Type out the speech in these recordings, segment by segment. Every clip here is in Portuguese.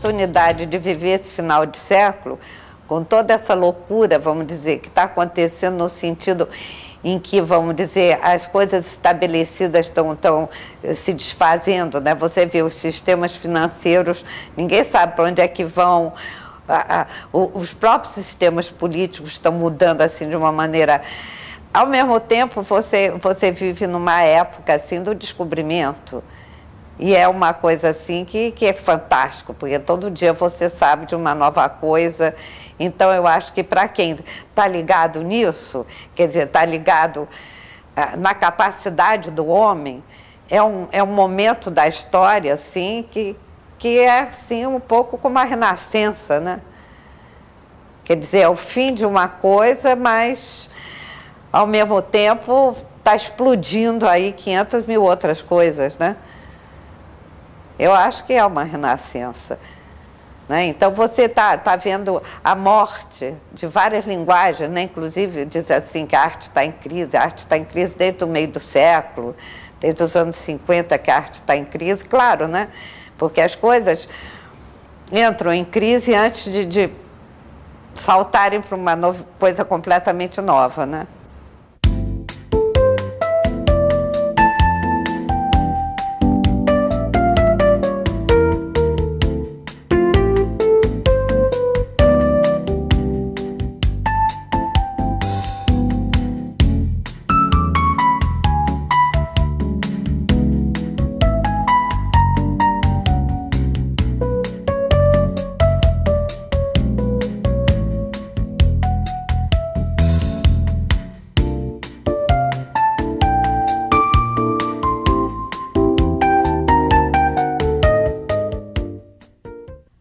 oportunidade de viver esse final de século, com toda essa loucura, vamos dizer, que está acontecendo no sentido em que, vamos dizer, as coisas estabelecidas estão se desfazendo, né? Você vê os sistemas financeiros, ninguém sabe para onde é que vão, os próprios sistemas políticos estão mudando assim de uma maneira... Ao mesmo tempo, você vive numa época assim do descobrimento, e é uma coisa assim que é fantástico, porque todo dia você sabe de uma nova coisa. Então eu acho que para quem está ligado nisso, quer dizer, está ligado na capacidade do homem, é um momento da história assim, que é assim, um pouco como a renascença, né? Quer dizer, é o fim de uma coisa, mas ao mesmo tempo está explodindo aí 500 mil outras coisas, né? Eu acho que é uma renascença, né? Então você tá vendo a morte de várias linguagens, né? Inclusive diz assim que a arte está em crise. A arte está em crise desde o meio do século, desde os anos 50 que a arte está em crise, claro, né? Porque as coisas entram em crise antes de saltarem para uma coisa completamente nova, né?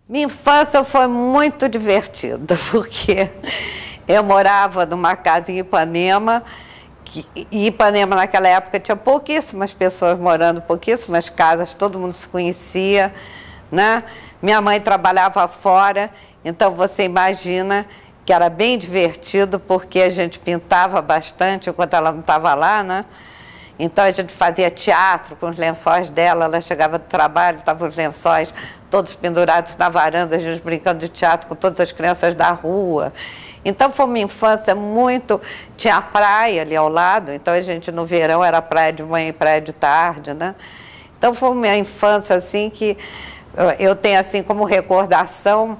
Minha infância foi muito divertida, porque eu morava numa casa em Ipanema, e Ipanema naquela época tinha pouquíssimas pessoas morando, pouquíssimas casas, todo mundo se conhecia, né? Minha mãe trabalhava fora, então você imagina que era bem divertido, porque a gente pintava bastante enquanto ela não estava lá, né? Então a gente fazia teatro com os lençóis dela, ela chegava do trabalho, estavam os lençóis todos pendurados na varanda, a gente brincando de teatro com todas as crianças da rua. Então foi uma infância muito... Tinha a praia ali ao lado, então a gente no verão era praia de manhã e praia de tarde, né? Então foi uma infância assim que eu tenho assim como recordação...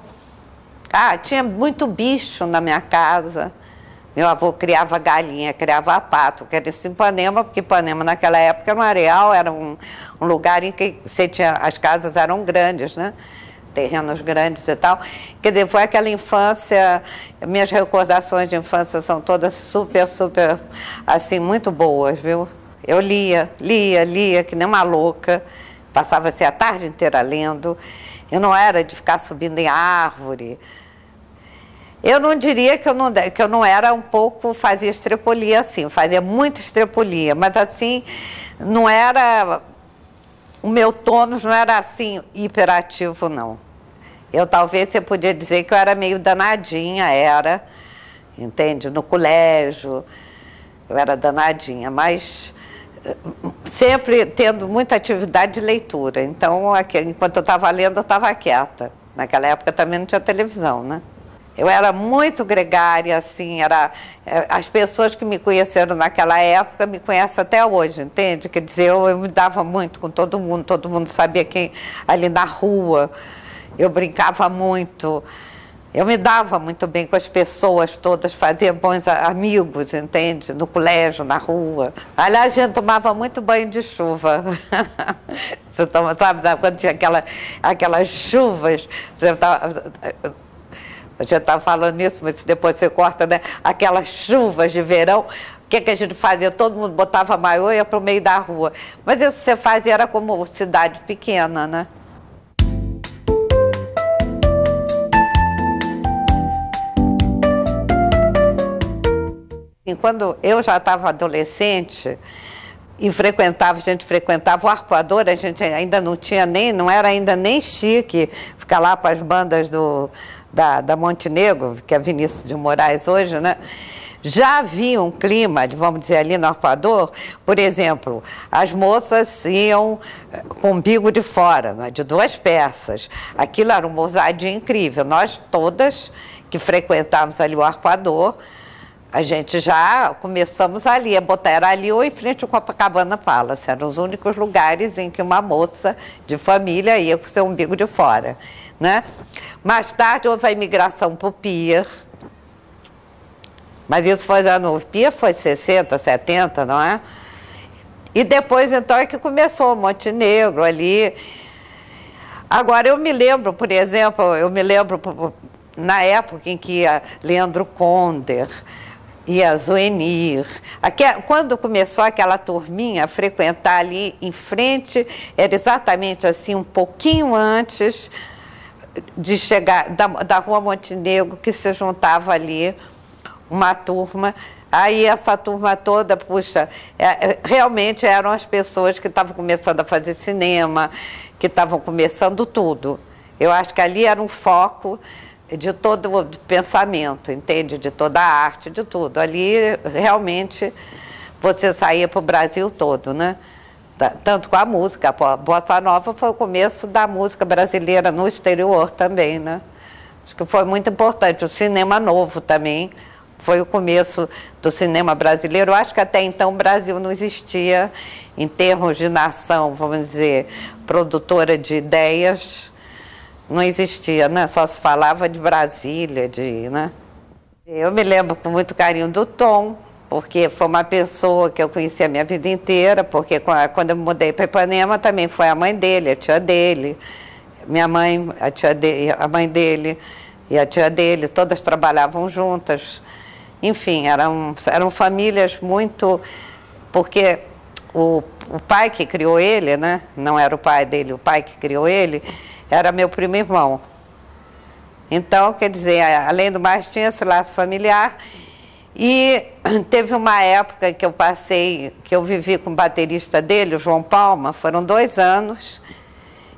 tinha muito bicho na minha casa. Meu avô criava galinha, criava pato, que era em Ipanema, porque Ipanema naquela época, no Areal, era um lugar em que você tinha, as casas eram grandes, né? Terrenos grandes e tal. Quer dizer, foi aquela infância, minhas recordações de infância são todas super, assim, muito boas, viu? Eu lia, que nem uma louca, passava-se a tarde inteira lendo. Eu não era de ficar subindo em árvore. Eu não diria que eu não era um pouco, fazia estrepolia assim, fazia muita estrepolia, mas assim, não era, o meu tônus não era assim, hiperativo, não. Eu talvez você podia dizer que eu era meio danadinha, entende? No colégio, eu era danadinha, mas sempre tendo muita atividade de leitura. Então, enquanto eu estava lendo, eu estava quieta. Naquela época também não tinha televisão, né? Eu era muito gregária, assim, as pessoas que me conheceram naquela época me conhecem até hoje, entende? Quer dizer, eu me dava muito com todo mundo sabia quem ali na rua, eu brincava muito, eu me dava muito bem com as pessoas todas, fazia bons amigos, entende? No colégio, na rua. Aliás, a gente tomava muito banho de chuva. Você sabe, quando tinha aquelas chuvas, a gente estava falando nisso, mas depois você corta, né? Aquelas chuvas de verão, o que a gente fazia? Todo mundo botava maiô e ia para o meio da rua. Mas isso você fazia, era como cidade pequena, né? E quando eu já estava adolescente, e a gente frequentava o Arpoador, a gente ainda não tinha não era ainda nem chique ficar lá com as bandas da Montenegro, que é Vinícius de Moraes hoje, né? Já havia um clima, vamos dizer, ali no Arpoador, por exemplo, as moças iam com o umbigo de fora, né, de 2 peças. Aquilo era uma ousadia incrível. Nós todas que frequentávamos ali o Arpoador, a gente já começamos ali, a botar, era ali ou em frente ao Copacabana Palace, eram os únicos lugares em que uma moça de família ia com seu umbigo de fora, né? Mais tarde houve a imigração para o Pier, mas isso foi o Pier foi 60, 70, não é? E depois então é que começou o Montenegro ali. Agora eu me lembro, por exemplo, na época em que ia Leandro Conder, ia Zuenir, quando começou aquela turminha a frequentar ali em frente, era exatamente assim, um pouquinho antes de chegar da Rua Montenegro, que se juntava ali uma turma. Aí essa turma toda, puxa, realmente eram as pessoas que estavam começando a fazer cinema, que estavam começando tudo. Eu acho que ali era um foco de todo o pensamento, entende? De toda a arte, de tudo. Ali, realmente, você saía para o Brasil todo, né? Tanto com a música. A Bossa Nova foi o começo da música brasileira no exterior também, né? Acho que foi muito importante. O cinema novo também foi o começo do cinema brasileiro. Eu acho que até então o Brasil não existia, em termos de nação, vamos dizer, produtora de ideias, não existia, né? Só se falava de Brasília, né? Eu me lembro com muito carinho do Tom, porque foi uma pessoa que eu conheci a minha vida inteira, porque quando eu me mudei para Ipanema também foi a mãe dele, a tia dele, minha mãe, a mãe dele e a tia dele, todas trabalhavam juntas. Enfim, eram famílias muito... Porque o pai que criou ele, né? Não era o pai dele, o pai que criou ele, era meu primo irmão. Então, quer dizer, além do mais, tinha esse laço familiar. E teve uma época que eu vivi com o baterista dele, o João Palma, foram 2 anos.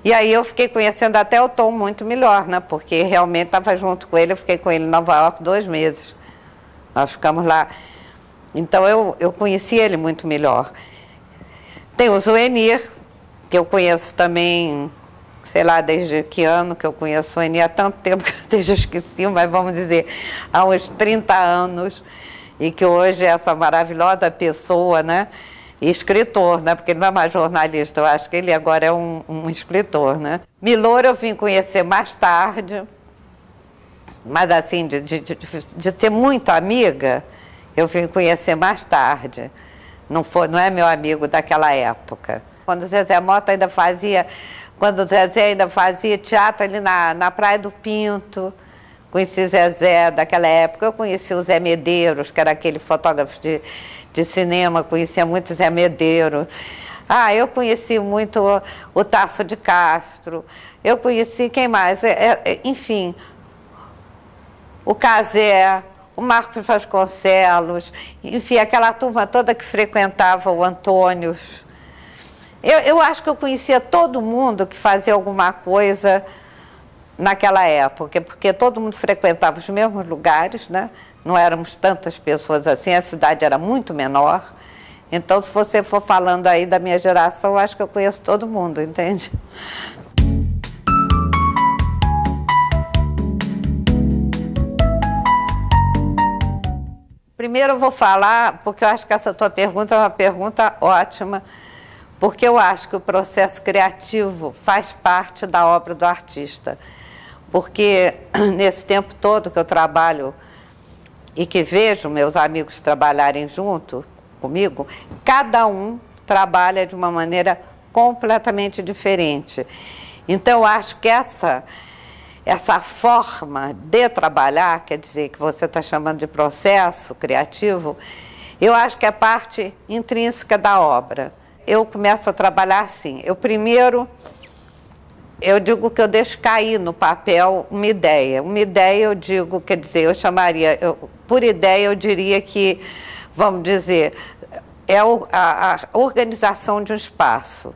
E aí eu fiquei conhecendo até o Tom muito melhor, né? Porque realmente estava junto com ele, eu fiquei com ele em Nova York 2 meses. Nós ficamos lá. Então eu conheci ele muito melhor. Tem o Zuenir, que eu conheço também, sei lá, desde que ano que eu conheço o Zuenir, há tanto tempo que eu já esqueci, mas vamos dizer, há uns 30 anos, e que hoje é essa maravilhosa pessoa, né? E escritor, né? Porque ele não é mais jornalista, eu acho que ele agora é um escritor, né? Milor eu vim conhecer mais tarde, mas assim, de ser muito amiga, eu vim conhecer mais tarde. Não é meu amigo daquela época. Quando o Zezé Mota ainda fazia, teatro ali na Praia do Pinto, conheci Zezé daquela época. Eu conheci o Zé Medeiros, que era aquele fotógrafo de cinema, conhecia muito o Zé Medeiros. Eu conheci muito o Tasso de Castro, eu conheci, quem mais? Enfim, o Cazé, o Marcos Vasconcelos, enfim, aquela turma toda que frequentava o Antônio. Eu acho que eu conhecia todo mundo que fazia alguma coisa naquela época, porque todo mundo frequentava os mesmos lugares, né? Não éramos tantas pessoas assim, a cidade era muito menor. Então, se você for falando aí da minha geração, eu acho que eu conheço todo mundo, entende? Primeiro eu vou falar, porque eu acho que essa tua pergunta é uma pergunta ótima, porque eu acho que o processo criativo faz parte da obra do artista. Porque nesse tempo todo que eu trabalho e que vejo meus amigos trabalharem junto comigo, cada um trabalha de uma maneira completamente diferente. Então, eu acho que essa forma de trabalhar, quer dizer, que você está chamando de processo criativo, eu acho que é parte intrínseca da obra. Eu começo a trabalhar assim. Eu digo que eu deixo cair no papel uma ideia. Uma ideia, eu digo, quer dizer, eu chamaria, por ideia, eu diria que, vamos dizer, é a organização de um espaço,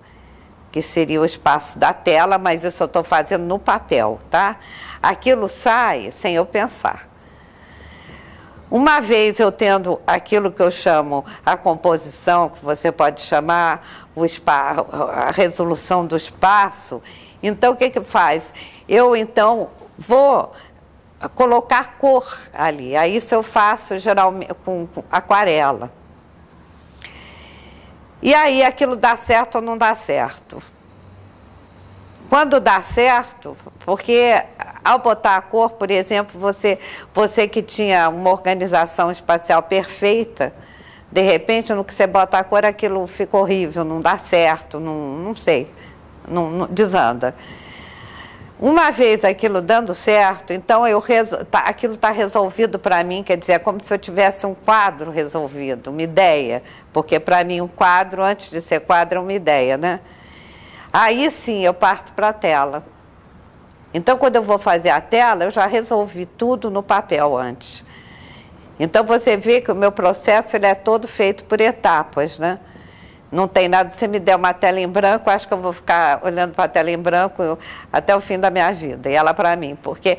que seria o espaço da tela, mas isso eu estou fazendo no papel, tá? Aquilo sai sem eu pensar. Uma vez eu tendo aquilo que eu chamo a composição, que você pode chamar a resolução do espaço, então o que que faz? Eu então vou colocar cor ali, aí isso eu faço geralmente com aquarela. E aí aquilo dá certo ou não dá certo. Quando dá certo, porque ao botar a cor, por exemplo, você que tinha uma organização espacial perfeita, de repente, no que você bota a cor, aquilo fica horrível, não dá certo, não sei, não desanda. Uma vez aquilo dando certo, então aquilo está resolvido para mim, quer dizer, é como se eu tivesse um quadro resolvido, uma ideia, porque para mim um quadro, antes de ser quadro, é uma ideia, né? Aí sim eu parto para a tela. Então, quando eu vou fazer a tela, eu já resolvi tudo no papel antes. Então, você vê que o meu processo ele é todo feito por etapas, né? Não tem nada, se me der uma tela em branco, acho que eu vou ficar olhando para a tela em branco até o fim da minha vida, e ela para mim, porque,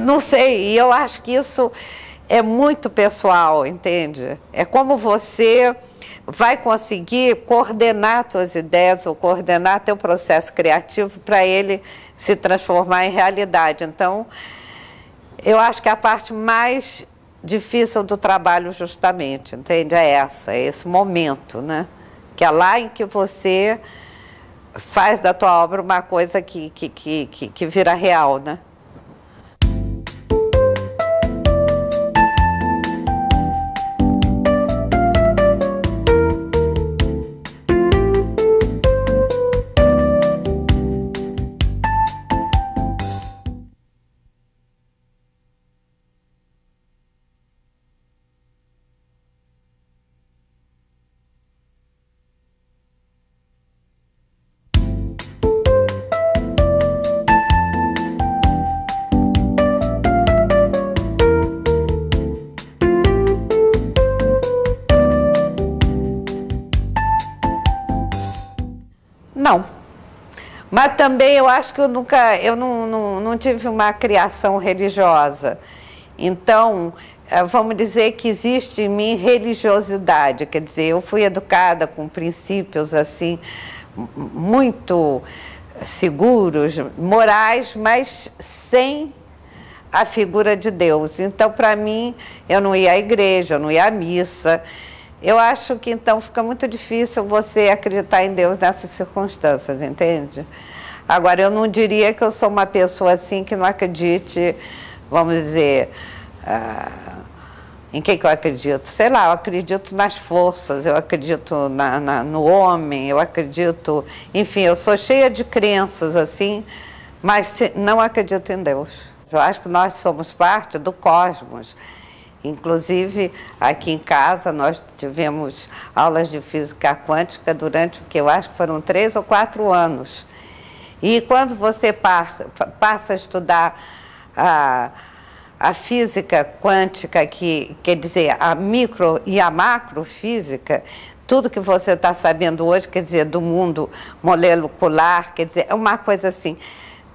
não sei, e eu acho que isso é muito pessoal, entende? É como você vai conseguir coordenar suas ideias ou coordenar teu processo criativo para ele se transformar em realidade. Então, eu acho que a parte mais difícil do trabalho justamente, entende? É esse momento, né? Que é lá em que você faz da tua obra uma coisa que vira real, né? Não. Mas também eu acho que eu não tive uma criação religiosa. Então, vamos dizer que existe em mim religiosidade, quer dizer, eu fui educada com princípios assim, muito seguros, morais, mas sem a figura de Deus. Então, para mim, eu não ia à igreja, eu não ia à missa. Eu acho que então fica muito difícil você acreditar em Deus nessas circunstâncias, entende? Agora, eu não diria que eu sou uma pessoa assim que não acredite, vamos dizer, em que eu acredito? Sei lá, eu acredito nas forças, eu acredito no homem, eu acredito, enfim, eu sou cheia de crenças assim, mas não acredito em Deus. Eu acho que nós somos parte do cosmos. Inclusive, aqui em casa, nós tivemos aulas de física quântica durante o que eu acho que foram 3 ou 4 anos. E quando você passa a estudar a física quântica, que quer dizer, a micro e a macrofísica, tudo que você está sabendo hoje, quer dizer, do mundo molecular, quer dizer, é uma coisa assim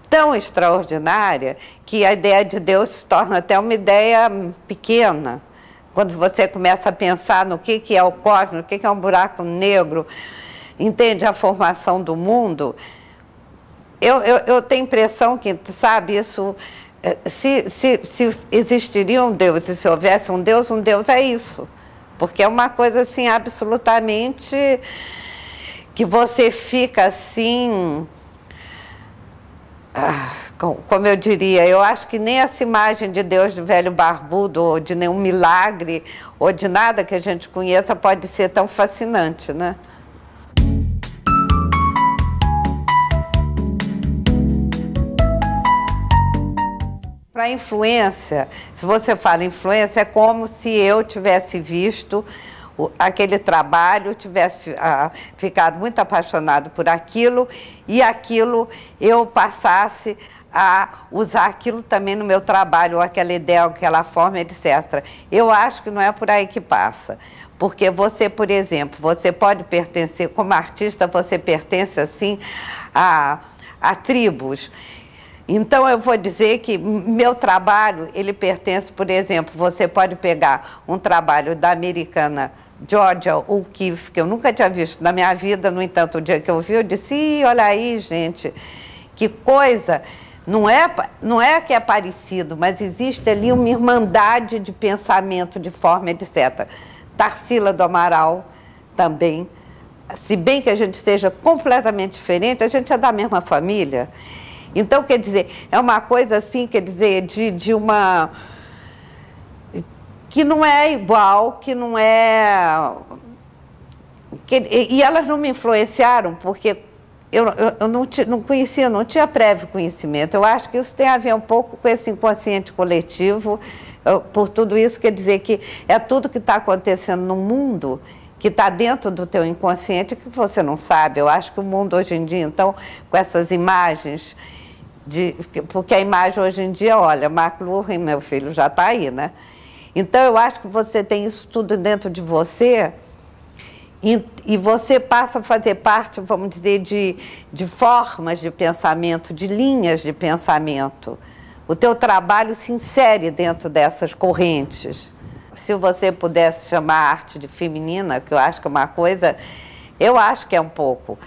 tão extraordinária que a ideia de Deus se torna até uma ideia pequena. Quando você começa a pensar no que é o cosmos, o que é um buraco negro, entende a formação do mundo, eu tenho a impressão que, sabe, isso, se existiria um Deus e se houvesse um Deus é isso. Porque é uma coisa assim absolutamente que você fica assim... como eu diria, eu acho que nem essa imagem de Deus de velho barbudo, ou de nenhum milagre, ou de nada que a gente conheça pode ser tão fascinante, né? Para influência, se você fala influência, é como se eu tivesse visto aquele trabalho, tivesse ficado muito apaixonado por aquilo e aquilo eu passasse a usar aquilo também no meu trabalho, ou aquela ideia, ou aquela forma, etc. Eu acho que não é por aí que passa. Porque você, por exemplo, você pode pertencer, como artista, você pertence assim a tribos. Então, eu vou dizer que meu trabalho, ele pertence, por exemplo, você pode pegar um trabalho da americana Georgia O'Keeffe, que eu nunca tinha visto na minha vida, no entanto, o dia que eu vi, eu disse, ih, olha aí, gente, que coisa, não é que é parecido, mas existe ali uma irmandade de pensamento, de forma, etc. Tarsila do Amaral, também, se bem que a gente seja completamente diferente, a gente é da mesma família. Então, quer dizer, é uma coisa assim, quer dizer, de uma... que não é igual, que não é... E elas não me influenciaram, porque eu não conhecia, não tinha prévio conhecimento. Eu acho que isso tem a ver um pouco com esse inconsciente coletivo, por tudo isso, quer dizer que é tudo que está acontecendo no mundo, que está dentro do teu inconsciente, que você não sabe. Eu acho que o mundo hoje em dia, então, com essas imagens, porque a imagem hoje em dia, olha, McLuhan, meu filho, já está aí, né? Então, eu acho que você tem isso tudo dentro de você e você passa a fazer parte, vamos dizer, de formas de pensamento, de linhas de pensamento. O teu trabalho se insere dentro dessas correntes. Se você pudesse chamar a arte de feminina, que eu acho que é uma coisa, eu acho que é um pouco.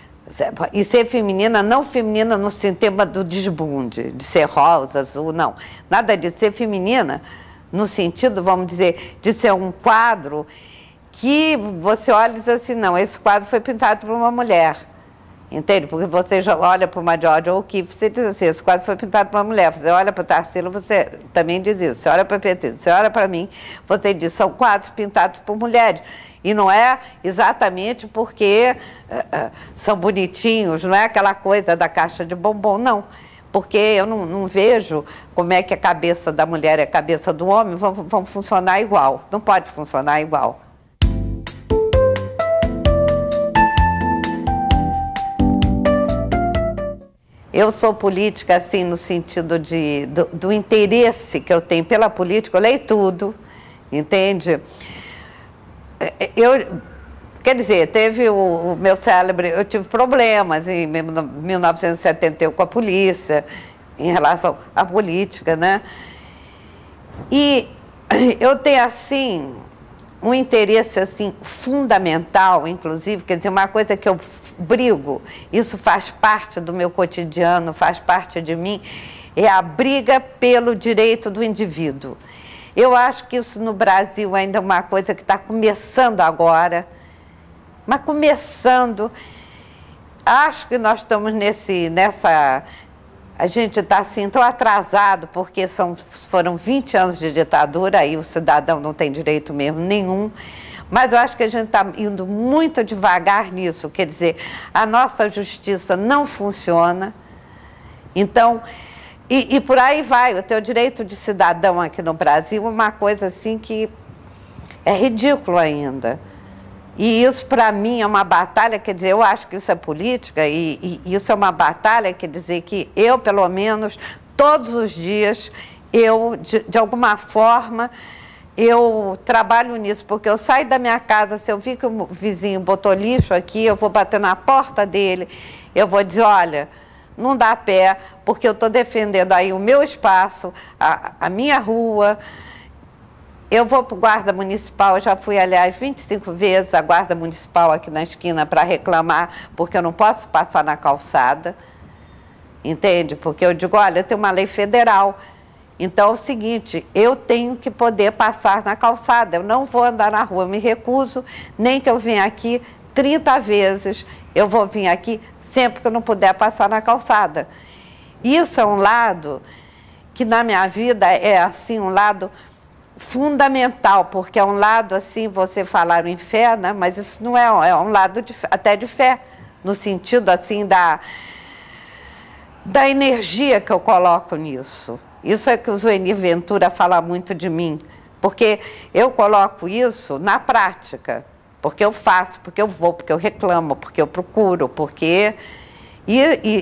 E ser feminina, não feminina no sistema do desbunde, de ser rosa, azul, não. Nada disso. Ser feminina no sentido, vamos dizer, de ser um quadro que você olha e diz assim, não, esse quadro foi pintado por uma mulher. Entende? Porque você já olha para uma Georgia O'Keeffe, você diz assim, esse quadro foi pintado por uma mulher. Você olha para o Tarsila, você também diz isso. Você olha para a Petita, você olha para mim, você diz, são quadros pintados por mulheres. E não é exatamente porque são bonitinhos, não é aquela coisa da caixa de bombom, não. Porque eu não vejo como é que a cabeça da mulher e a cabeça do homem vão funcionar igual. Não pode funcionar igual. Eu sou política, assim, no sentido do interesse que eu tenho pela política, eu leio tudo, entende? Quer dizer, teve o meu célebre, eu tive problemas em 1971 com a polícia, em relação à política, né? E eu tenho, assim, um interesse, assim, fundamental, inclusive, quer dizer, uma coisa que eu brigo, isso faz parte do meu cotidiano, faz parte de mim, é a briga pelo direito do indivíduo. Eu acho que isso no Brasil ainda é uma coisa que está começando agora, mas começando, acho que nós estamos nessa... A gente está assim tão atrasado, porque foram 20 anos de ditadura, aí o cidadão não tem direito mesmo nenhum. Mas eu acho que a gente está indo muito devagar nisso, quer dizer, a nossa justiça não funciona. Então, e por aí vai, o teu direito de cidadão aqui no Brasil é uma coisa assim que é ridículo ainda. E isso, para mim, é uma batalha, quer dizer, eu acho que isso é política, e isso é uma batalha, quer dizer, que eu, pelo menos, todos os dias, de alguma forma, eu trabalho nisso, porque eu saio da minha casa, se eu vi que o vizinho botou lixo aqui, eu vou bater na porta dele, eu vou dizer, olha, não dá pé, porque eu estou defendendo aí o meu espaço, a minha rua. Eu vou para o guarda municipal, eu já fui, aliás, 25 vezes a guarda municipal aqui na esquina para reclamar, porque eu não posso passar na calçada, entende? Porque eu digo, olha, tem uma lei federal, então é o seguinte, eu tenho que poder passar na calçada, eu não vou andar na rua, eu me recuso, nem que eu venha aqui 30 vezes, eu vou vir aqui sempre que eu não puder passar na calçada. Isso é um lado que na minha vida é assim, um lado fundamental, porque é um lado assim, você falaram em fé, né? Mas isso não é um lado até de fé, no sentido assim da energia que eu coloco nisso. Isso é que o Zuenir Ventura fala muito de mim, porque eu coloco isso na prática, porque eu faço, porque eu vou, porque eu reclamo, porque eu procuro, porque...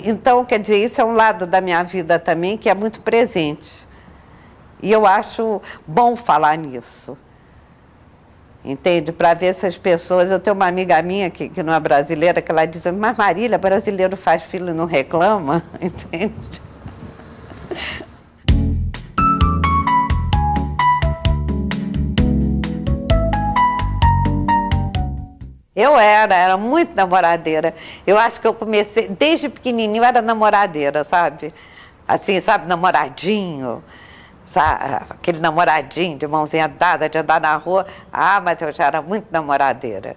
então, quer dizer, isso é um lado da minha vida também que é muito presente. E eu acho bom falar nisso, entende? Para ver se as pessoas... Eu tenho uma amiga minha que não é brasileira, que ela diz, mas Marília, brasileiro faz filho e não reclama, entende? Eu era muito namoradeira. Eu acho que eu comecei, desde pequenininho, eu era namoradeira, sabe? Assim, sabe, namoradinho, sabe? Aquele namoradinho de mãozinha dada, de andar na rua. Ah, mas eu já era muito namoradeira.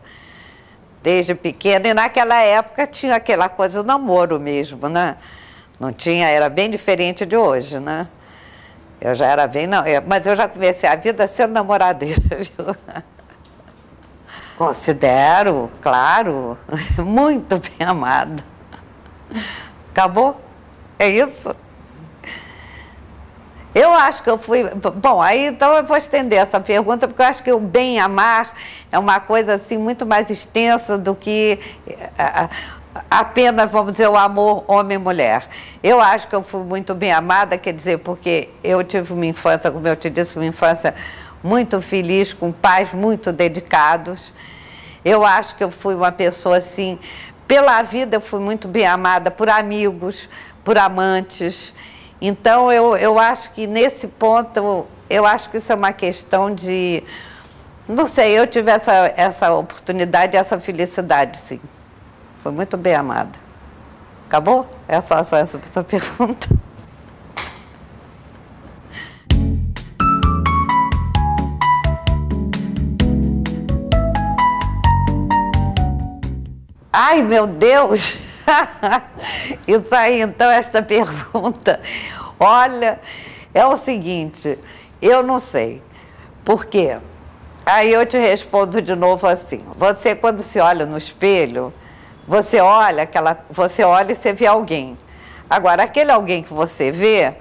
Desde pequena, e naquela época tinha aquela coisa do namoro mesmo, né? Não tinha, era bem diferente de hoje, né? Eu já era bem, não, mas eu já comecei a vida sendo namoradeira, viu? Considero, claro, muito bem amada. Acabou? É isso? Eu acho que eu fui... Bom, aí então eu vou estender essa pergunta, porque eu acho que o bem amar é uma coisa assim muito mais extensa do que apenas, vamos dizer, o amor homem-mulher. Eu acho que eu fui muito bem amada, quer dizer, porque eu tive uma infância, como eu te disse, uma infância muito feliz, com pais muito dedicados. Eu acho que eu fui uma pessoa assim, pela vida eu fui muito bem amada por amigos, por amantes. Então eu acho que nesse ponto, eu acho que isso é uma questão de, não sei, eu tive essa oportunidade, essa felicidade, sim. Fui muito bem amada. Acabou? É só essa pergunta. Ai, meu Deus! Isso aí, então, esta pergunta. Olha, é o seguinte, eu não sei. Por quê? Aí eu te respondo de novo assim. Você, quando se olha no espelho, você olha e você vê alguém. Agora, aquele alguém que você vê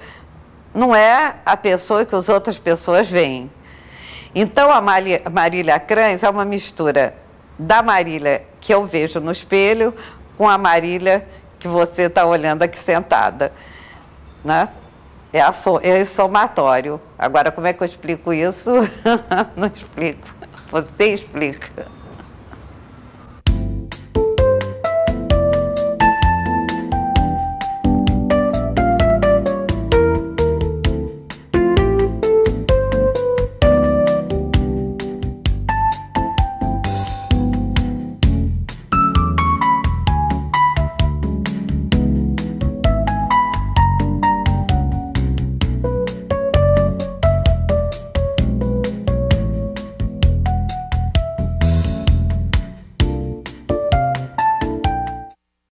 não é a pessoa que as outras pessoas veem. Então, a Marília Krans é uma mistura da Marília que eu vejo no espelho com a Marília que você está olhando aqui sentada, né? É somatório. Agora, como é que eu explico isso? Não explico. Você explica.